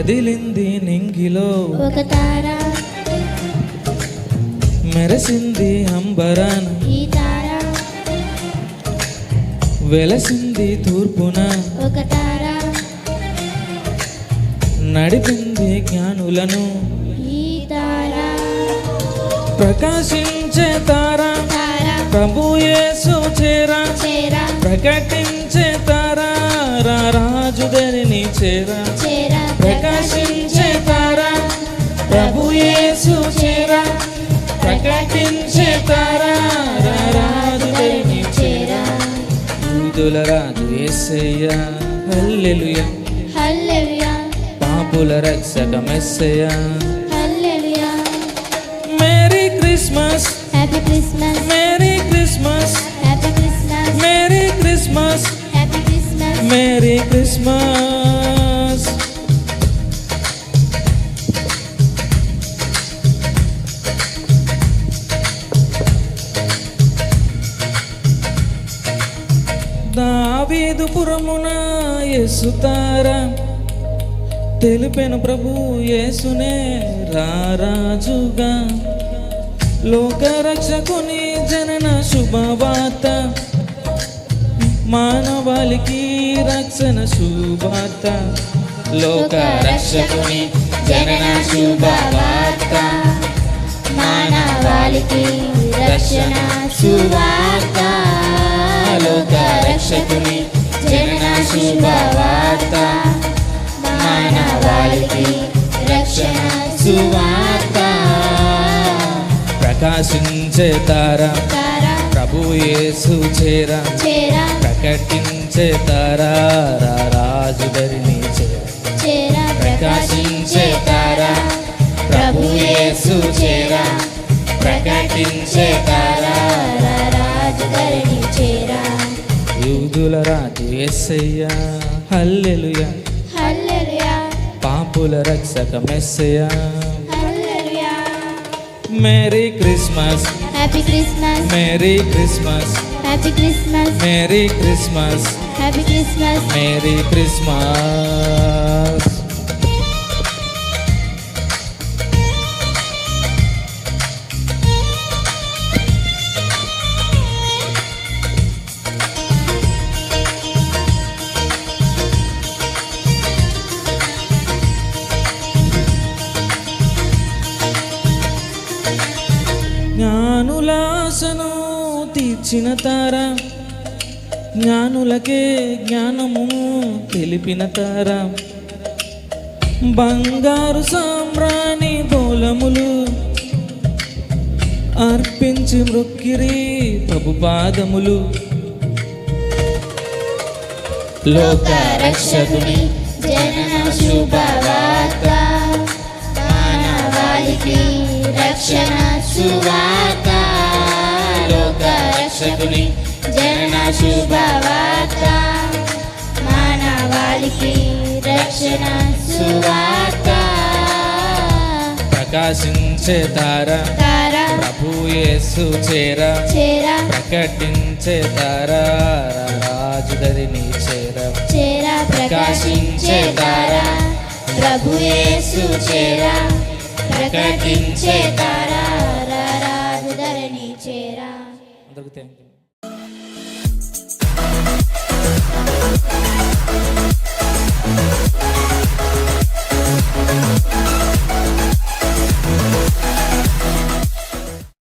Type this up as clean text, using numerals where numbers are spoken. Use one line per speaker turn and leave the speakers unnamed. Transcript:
కదిలింది నింగిలో
ఒక తార,
మెరసింది అంబరాన
ఈ తార,
వెలసింది తూర్పున
ఒక తార,
నడిపింది జ్ఞానులను
ఈ తార,
ప్రకాశించే తార
తార,
ప్రభు యేసు చేరా
చేర,
ప్రకటించే తార రాజు ధరిని చేరా
చేర,
ప్రకాశించే తార ప్రభు యేసు చేరా ప్రకటించే తార రాజు ధరిని చేరా యూదుల రాజు యేసయ్యా హల్లెలూయా
హల్లెలూయా,
పాపుల రక్షక మెస్సయ్యా
hallelujah.
Merry Christmas
happy Christmas,
merry Christmas
happy Christmas,
merry Christmas
happy Christmas.
Merry Christmas దావీదు పురమున యేసు తార తెలిపెను ప్రభు యేసునే రారాజుగా లోకరక్షకుని జనన శుభవార్త మానవాళికి రక్షణ శుభవార్త లోకరక్షకుని జనన శుభవార్త
మానవాళికి రక్షణ సువార్త,
లోకరక్షకుని జనన శుభవార్త
మానవాళికి రక్షణ
సువార్త ప్రకాశించే తార
తార,
ప్రభు యేసు చేరా
చేర,
ప్రకటించే తార రాజు ధరిని చేరా
చేర,
ప్రకాశించే తార ప్రభు యేసు చేరా ప్రకటించే తార
రాజు ధరణి చేర.
యూదుల రాజు యేసయ్యా హల్లెలూయా
హల్లెలూయా,
పాపుల రక్షక మెస్సయ్యా
hallelujah.
Merry Christmas
happy Christmas,
merry Christmas
happy Christmas,
merry Christmas
happy Christmas.
Merry Christmas జ్ఞానులాసను తీర్చిన తార జ్ఞానులకే జ్ఞానము తెలిపిన తార బంగారు సామ్రాణి బోలములు అర్పించి మృక్కిరి ప్రభు పాదములు
లోకరక్షకుని జనన శుభవార్త మానవాళికి రక్షణ సువార్త, లోకరక్షకుని జనన శుభవార్త మానవాళికి రక్షణ సువార్త.
ప్రకాశించే తార
తార,
ప్రభు యేసు చేరా
చేర,
ప్రకటించే తార రాజు ధరిని చేరా
చేర, ప్రకాశించే తార ప్రభు యేసు చేర ప్రకటించే తార రాజు ధరణి చేర.
అందరికీ థాంక్యూ.